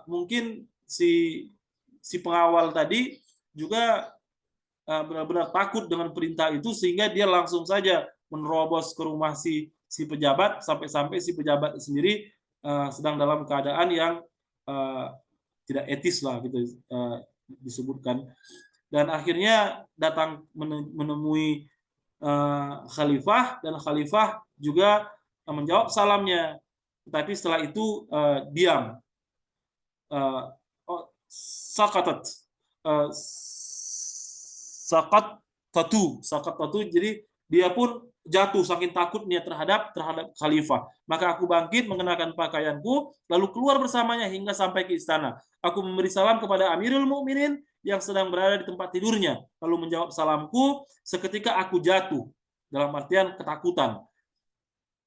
[SPEAKER 1] mungkin si pengawal tadi juga benar-benar takut dengan perintah itu, sehingga dia langsung saja menerobos ke rumah si pejabat, sampai si pejabat sendiri sedang dalam keadaan yang tidak etis lah gitu, disebutkan. Dan akhirnya datang menemui khalifah, dan khalifah juga menjawab salamnya, tetapi setelah itu diam. Sakatat, sakatatu, jadi dia pun jatuh saking takutnya terhadap khalifah. Maka aku bangkit mengenakan pakaianku, lalu keluar bersamanya hingga sampai ke istana. Aku memberi salam kepada Amirul Mukminin yang sedang berada di tempat tidurnya, lalu menjawab salamku. Seketika aku jatuh, dalam artian ketakutan.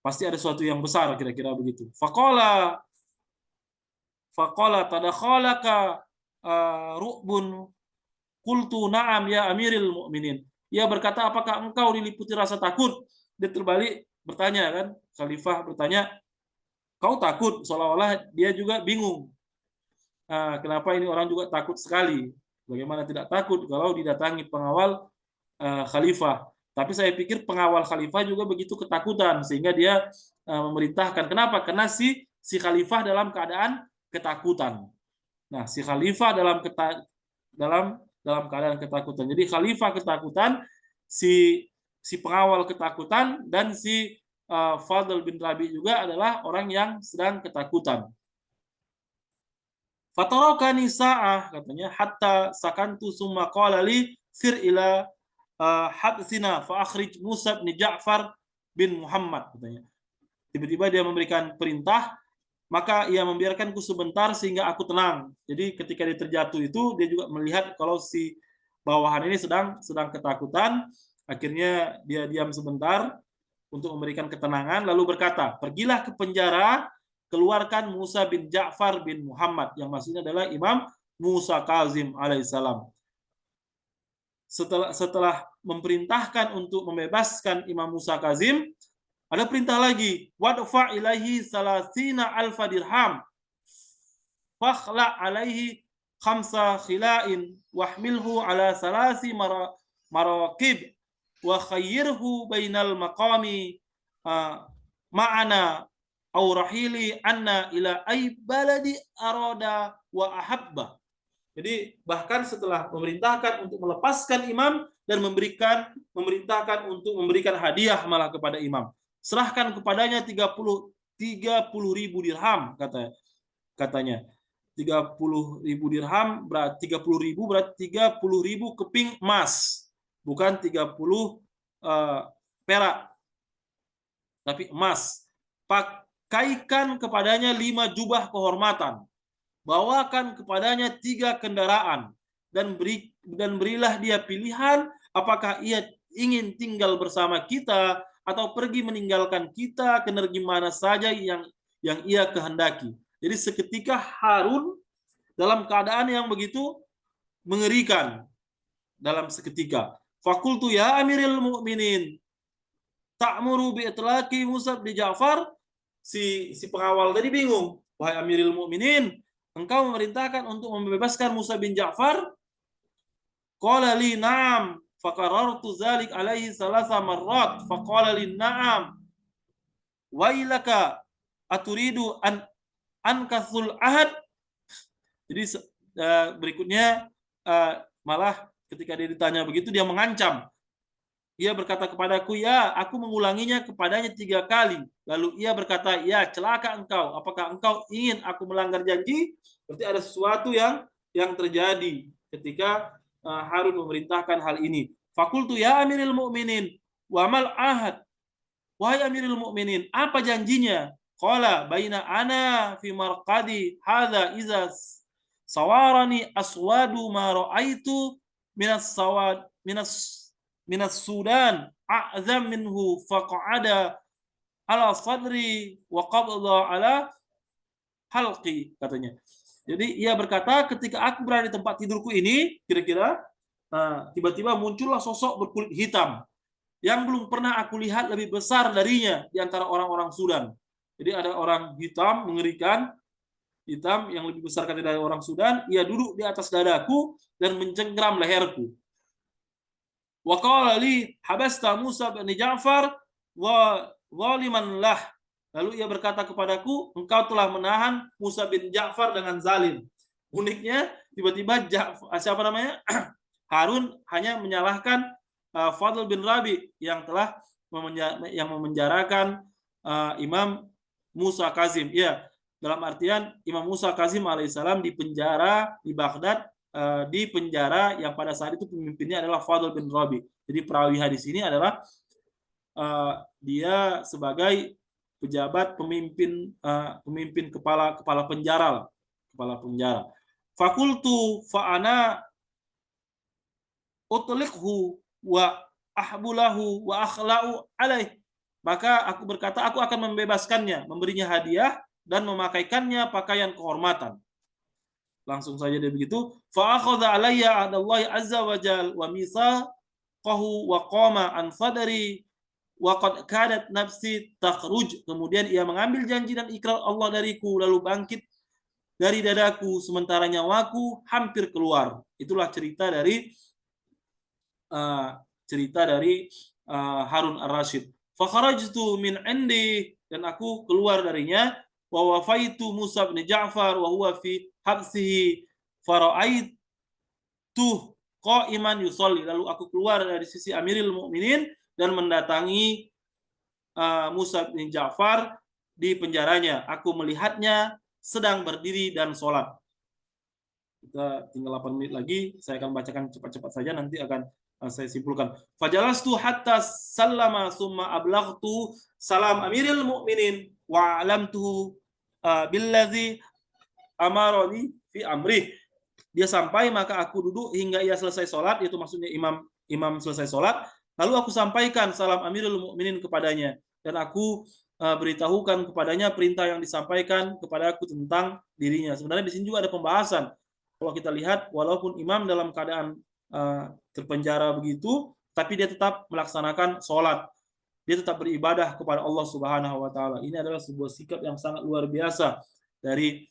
[SPEAKER 1] Pasti ada sesuatu yang besar, kira-kira begitu. Faqala tadakhalaka ru'bun, qultu na'am ya Amirul Mukminin. Ia berkata, apakah engkau diliputi rasa takut? Dia terbalik bertanya, kan, khalifah bertanya, kau takut? Seolah-olah dia juga bingung. Kenapa ini orang juga takut sekali? Bagaimana tidak takut kalau didatangi pengawal khalifah? Tapi saya pikir pengawal khalifah juga begitu ketakutan, sehingga dia memerintahkan. Kenapa? Karena si khalifah dalam keadaan ketakutan. Nah, si khalifah dalam keadaan ketakutan. Jadi khalifah ketakutan, si pengawal ketakutan, dan si Fadl bin Rabi juga adalah orang yang sedang ketakutan. Fatarokani sa'ah, katanya, hatta sakantu summa qala li sir ila habsina fa akhrij Musa bin Ja'far bin Muhammad, katanya. Tiba-tiba dia memberikan perintah, maka ia membiarkanku sebentar sehingga aku tenang. Jadi ketika dia terjatuh itu, dia juga melihat kalau si bawahan ini sedang ketakutan. Akhirnya dia diam sebentar untuk memberikan ketenangan, lalu berkata, pergilah ke penjara, keluarkan Musa bin Ja'far bin Muhammad, yang maksudnya adalah Imam Musa Kazim alaihissalam. Setelah memerintahkan untuk membebaskan Imam Musa Kazim, ada perintah lagi, wadfa ilaihi salasina alfa dirham fakhla alaihi khamsa khila'in wahmilhu ala salasi maraqib wa khayyirhu bainal maqami ma'ana aw rahili anna ila ay baladi arada wa ahabba. Jadi bahkan setelah memerintahkan untuk melepaskan imam dan memerintahkan untuk memberikan hadiah malah kepada imam. Serahkan kepadanya 30 ribu dirham katanya. 30.000 dirham berarti 30.000 berarti 30.000 keping emas, bukan 30 perak, tapi emas. Pakaikan kepadanya 5 jubah kehormatan. Bawakan kepadanya 3 kendaraan dan berilah dia pilihan apakah ia ingin tinggal bersama kita atau pergi meninggalkan kita ke negeri mana saja yang ia kehendaki. Jadi seketika Harun dalam keadaan yang begitu mengerikan, dalam seketika. Fakultu ya Amiril Mukminin, ta'muru bi itlaqi Musa bin Ja'far. Si pengawal tadi bingung. Wahai Amiril Mukminin, engkau memerintahkan untuk membebaskan Musa bin Ja'far? Qala li na'am, faqarartu dzalik alaihi salasa marrat, faqala li na'am. Wailaka aturidu ankasul ahad. Jadi berikutnya malah ketika dia ditanya begitu dia mengancam. Ia berkata kepadaku, ya, aku mengulanginya kepadanya 3 kali. Lalu ia berkata, ya, celaka engkau. Apakah engkau ingin aku melanggar janji? Berarti ada sesuatu yang terjadi ketika Harun memerintahkan hal ini. Fakultu ya Amiril Mukminin, wa mal ahad. Wahai Amiril Mukminin, apa janjinya? Qala baina ana fi marqadi hadza iza sawarani aswadu ma ra'aitu minas Sudan a'zam minhu faqa'ada ala sadri wa qabda ala halqi, katanya. Jadi ia berkata, ketika aku berada di tempat tidurku ini, kira-kira tiba-tiba muncullah sosok berkulit hitam yang belum pernah aku lihat lebih besar darinya di antara orang-orang Sudan. Jadi ada orang hitam mengerikan, hitam yang lebih besar dari orang Sudan, ia duduk di atas dadaku dan mencengkram leherku. Wa qala li habasta Musa bin Ja'far wa zaliman lah. Lalu ia berkata kepadaku, engkau telah menahan Musa bin Ja'far dengan zalim. Uniknya tiba-tiba Harun hanya menyalahkan Fadl bin Rabi yang telah memenjarakan Imam Musa Kazim. Ya, dalam artian Imam Musa Kazim alaihissalam dipenjara di Baghdad, di penjara yang pada saat itu pemimpinnya adalah Fadl bin Rabi. Jadi perawi hadis ini adalah dia sebagai pejabat pemimpin kepala penjara. Fakultu fa'ana utliqhu wa ahbulahu wa akhla'u alaih. Maka aku berkata, aku akan membebaskannya, memberinya hadiah dan memakaikannya pakaian kehormatan. Langsung saja dia begitu. Fa akhadha alayya adallahi azza wa jal wa misaqahu wa qama an sadri wa qad kadat nafsi takhruj. Kemudian ia mengambil janji dan ikrar Allah dariku, lalu bangkit dari dadaku sementara nyawaku hampir keluar. Itulah cerita dari Harun ar-Rasyid. Fa kharajtu min indi, dan aku keluar darinya. Wa wafaitu Musa bin Ja'far wa huwa fi habsihi fara'aitu qa'iman yusalli. Lalu aku keluar dari sisi Amiril Mukminin dan mendatangi Musa bin Ja'far di penjaranya. Aku melihatnya sedang berdiri dan sholat. Kita tinggal 8 menit lagi, saya akan bacakan cepat-cepat saja, nanti akan saya simpulkan. Fajalastu hatta sallama summa ablaghtu salam Amiril Mukminin wa alamtuhu billazi amaroni fi amrih. Dia sampai, maka aku duduk hingga ia selesai sholat, itu maksudnya imam selesai sholat. Lalu aku sampaikan salam Amirul Mukminin kepadanya, dan aku beritahukan kepadanya perintah yang disampaikan kepadaku tentang dirinya. Sebenarnya di sini juga ada pembahasan. Kalau kita lihat, walaupun imam dalam keadaan terpenjara begitu, tapi dia tetap melaksanakan sholat. Dia tetap beribadah kepada Allah Subhanahu wa taala. Ini adalah sebuah sikap yang sangat luar biasa dari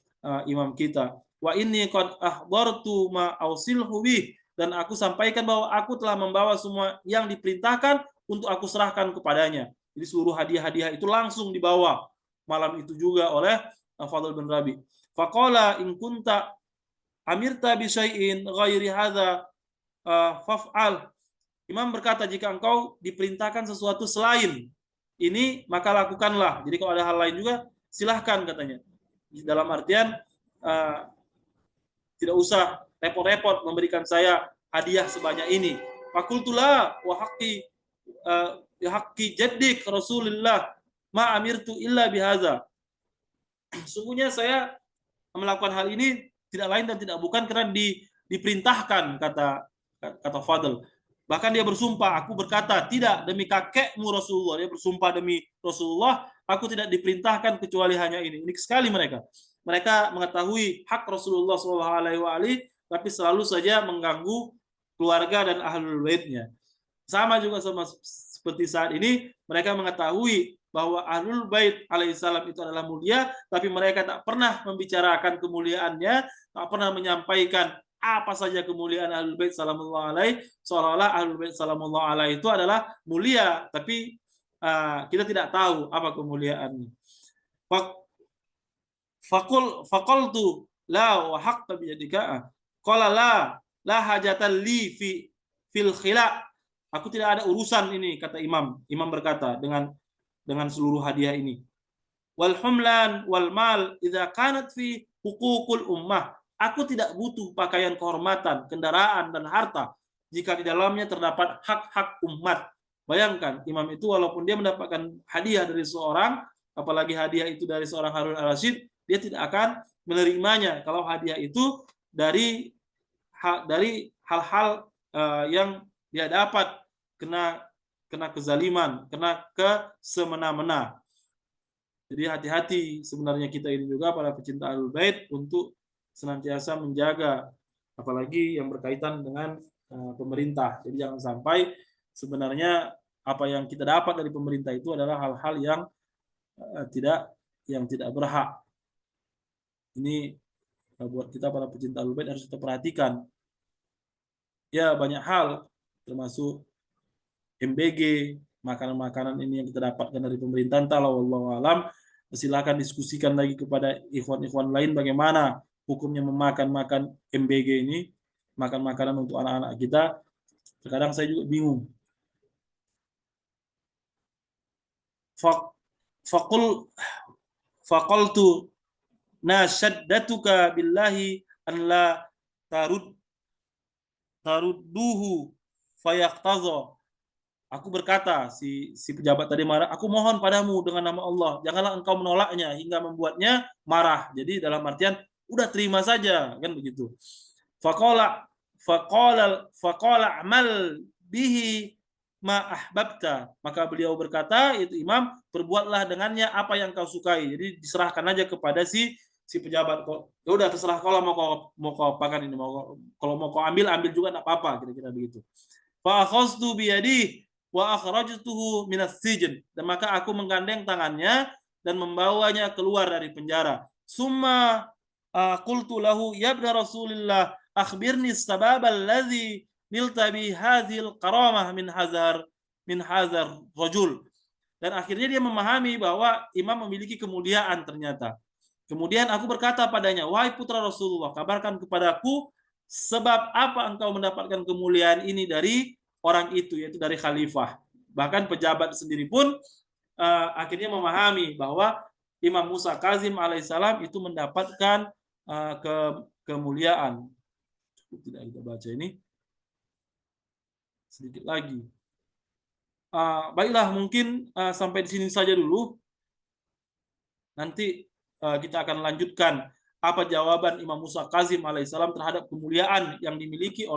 [SPEAKER 1] imam kita. Wa inni qad ahdartu ma ausilhu bih, dan aku sampaikan bahwa aku telah membawa semua yang diperintahkan untuk aku serahkan kepadanya. Jadi seluruh hadiah-hadiah itu langsung dibawa malam itu juga oleh Fadl bin Rabi. Faqala in kunta amirta bi syai'in ghairi hadza faf'al. Imam berkata, jika engkau diperintahkan sesuatu selain ini, maka lakukanlah. Jadi kalau ada hal lain juga, silahkan katanya. Dalam artian, tidak usah repot-repot memberikan saya hadiah sebanyak ini. Fakultulah wa haqqi jaddik Rasulullah ma amirtu illa bihaza. Sungguhnya saya melakukan hal ini tidak lain dan tidak bukan karena diperintahkan, kata Fadl. Bahkan dia bersumpah, aku berkata, tidak, demi kakekmu Rasulullah. Dia bersumpah demi Rasulullah, aku tidak diperintahkan kecuali hanya ini. Unik sekali mereka. Mereka mengetahui hak Rasulullah SAW, tapi selalu saja mengganggu keluarga dan ahlul baitnya. Sama juga seperti saat ini, mereka mengetahui bahwa ahlul bait alaihissalam itu adalah mulia, tapi mereka tak pernah membicarakan kemuliaannya, tak pernah menyampaikan apa saja kemuliaan ahlul bait sallallahu alaihi, seolah-olah ahlul bait sallallahu alaihi itu adalah mulia, tapi kita tidak tahu apa kemuliaannya. Faqultu la wa haqqa bi yadika. Qala la hajatan li fil khila. Aku tidak ada urusan ini, kata Imam. Imam berkata dengan seluruh hadiah ini. Wal humlan wal mal idza kanat fi huququl ummah. Aku tidak butuh pakaian kehormatan, kendaraan dan harta jika di dalamnya terdapat hak-hak umat. Bayangkan, imam itu walaupun dia mendapatkan hadiah dari seorang, apalagi hadiah itu dari seorang Harun al-Rasyid, dia tidak akan menerimanya kalau hadiah itu dari hal-hal yang dia dapat kena kezaliman, kena kesemena-mena. Jadi hati-hati sebenarnya kita ini juga para pecinta Ahlul Bait untuk senantiasa menjaga, apalagi yang berkaitan dengan pemerintah. Jadi jangan sampai sebenarnya apa yang kita dapat dari pemerintah itu adalah hal-hal yang tidak berhak. Ini buat kita para pecinta Ahlul Bait harus kita perhatikan. Ya, banyak hal termasuk MBG, makanan-makanan ini yang kita dapatkan dari pemerintah. Entahlah, wallahu alam. Silakan diskusikan lagi kepada ikhwan-ikhwan lain bagaimana hukumnya memakan MBG ini, makan makanan untuk anak-anak kita. Terkadang saya juga bingung. Faqultu nashaddatuka billahi an la tarudduhu fayaqtaza. Aku berkata, si pejabat tadi marah, aku mohon padamu dengan nama Allah, janganlah engkau menolaknya hingga membuatnya marah. Jadi dalam artian, udah terima saja, kan begitu. Faqala amal bihi ma ahbabta. Maka beliau berkata, itu imam, perbuatlah dengannya apa yang kau sukai. Jadi diserahkan aja kepada si pejabat. Ya udah terserah kalau mau kau apakan ini, kalau mau kau ambil juga enggak apa-apa, kira-kira begitu. Fa akhadtu bi yadihi wa akhrajtuhu minas sijn, dan maka aku menggandeng tangannya dan membawanya keluar dari penjara. Summa qultu lahu ya ibn Rasulillah akhbirni sabab alladhi nilta bi hadhil karamah min hazar rajul. Dan akhirnya dia memahami bahwa imam memiliki kemuliaan ternyata. Kemudian aku berkata padanya, wahai putra Rasulullah, kabarkan kepadaku sebab apa engkau mendapatkan kemuliaan ini dari orang itu, yaitu dari khalifah. Bahkan pejabat sendiri pun akhirnya memahami bahwa Imam Musa Kazim alaihissalam itu mendapatkan kemuliaan. Tidak kita baca ini sedikit lagi. Baiklah, mungkin sampai di sini saja dulu. Nanti kita akan lanjutkan apa jawaban Imam Musa Kazim alaihissalam terhadap kemuliaan yang dimiliki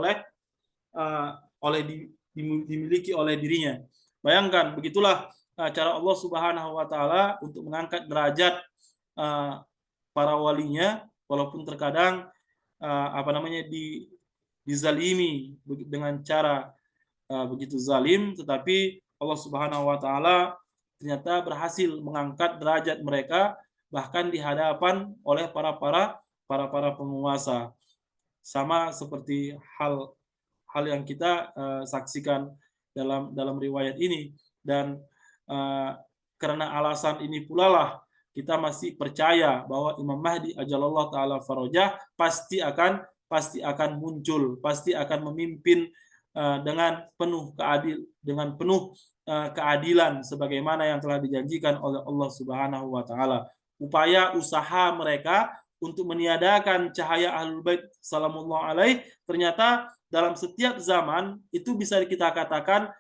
[SPEAKER 1] dimiliki oleh dirinya. Bayangkan, begitulah cara Allah Subhanahu wa taala untuk mengangkat derajat para walinya, walaupun terkadang dizalimi dengan cara begitu zalim, tetapi Allah Subhanahu wa taala ternyata berhasil mengangkat derajat mereka bahkan di hadapan oleh para penguasa. Sama seperti hal yang kita saksikan dalam riwayat ini, dan karena alasan ini pula lah kita masih percaya bahwa Imam Mahdi ajalallahu taala farajah pasti akan pasti akan muncul, pasti akan memimpin dengan penuh keadilan sebagaimana yang telah dijanjikan oleh Allah Subhanahu wa taala. Upaya usaha mereka untuk meniadakan cahaya Ahlul Bait sallallahu alaihi ternyata dalam setiap zaman itu bisa kita katakan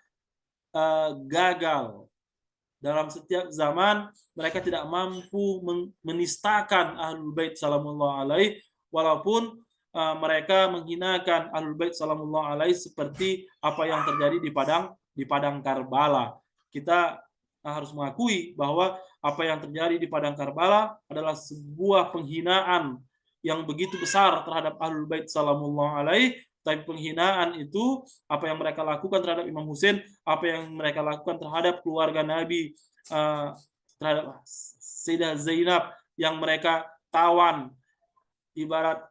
[SPEAKER 1] gagal. Dalam setiap zaman mereka tidak mampu menistakan Ahlul Bait sallallahu alaihi walaupun mereka menghinakan Ahlul Bait sallallahu alaihi seperti apa yang terjadi di padang Karbala. Kita harus mengakui bahwa apa yang terjadi di padang Karbala adalah sebuah penghinaan yang begitu besar terhadap Ahlul Bait sallallahu alaihi. Tapi penghinaan itu apa yang mereka lakukan terhadap Imam Husain, apa yang mereka lakukan terhadap keluarga Nabi, terhadap Sayyidah Zainab yang mereka tawan, ibarat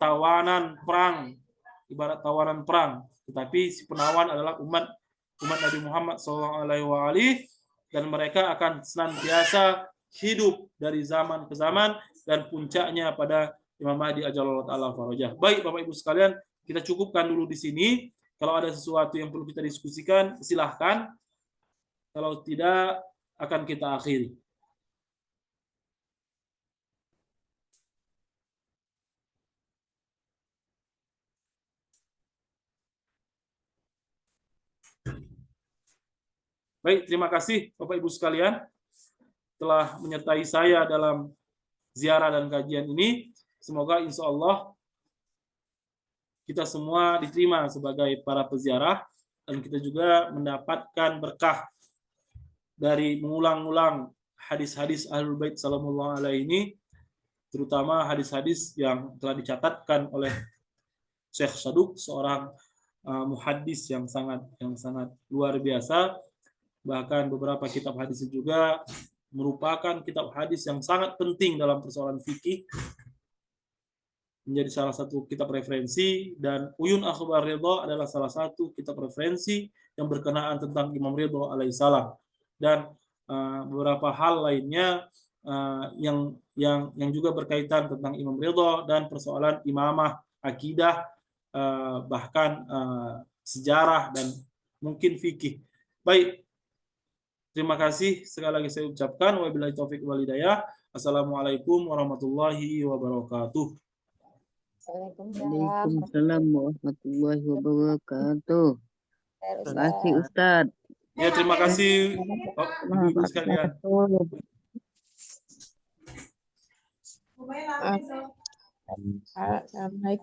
[SPEAKER 1] tawanan perang, tetapi si penawan adalah umat Nabi Muhammad SAW, dan mereka akan senantiasa hidup dari zaman ke zaman dan puncaknya pada Imam Mahdi ajallahu ta'ala farajah. Baik Bapak Ibu sekalian, kita cukupkan dulu di sini. Kalau ada sesuatu yang perlu kita diskusikan, silahkan. Kalau tidak, akan kita akhiri. Baik, terima kasih Bapak Ibu sekalian telah menyertai saya dalam ziarah dan kajian ini. Semoga insya Allah kita semua diterima sebagai para peziarah dan kita juga mendapatkan berkah dari mengulang-ulang hadis-hadis Ahlul Bait sallallahu alaihi ini, terutama hadis-hadis yang telah dicatatkan oleh Syekh Saduk, seorang muhaddis yang sangat luar biasa. Bahkan beberapa kitab hadis juga merupakan kitab hadis yang sangat penting dalam persoalan fikih, menjadi salah satu kitab referensi, dan Uyun Akhbar Ridha adalah salah satu kitab referensi yang berkenaan tentang Imam Ridha alaihissalam, dan beberapa hal lainnya yang juga berkaitan tentang Imam Ridha dan persoalan imamah, akidah, bahkan sejarah dan mungkin fikih. Baik, terima kasih sekali lagi saya ucapkan. Wabillahi taufik wal hidayah. Assalamualaikum warahmatullahi wabarakatuh.
[SPEAKER 2] Waalaikumsalam warahmatullahi wabarakatuh. Terima kasih Ustaz.
[SPEAKER 1] Ya, terima kasih Ibu sekalian.
[SPEAKER 3] Assalamualaikum.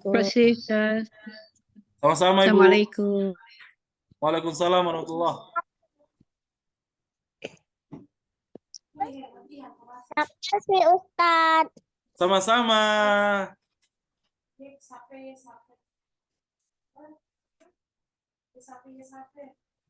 [SPEAKER 3] Terima kasih Ustaz.
[SPEAKER 1] Sama-sama Ibu.
[SPEAKER 3] Assalamualaikum.
[SPEAKER 1] Waalaikumsalam warahmatullahi.
[SPEAKER 4] Terima kasih Ustaz.
[SPEAKER 1] Sama-sama. Sape.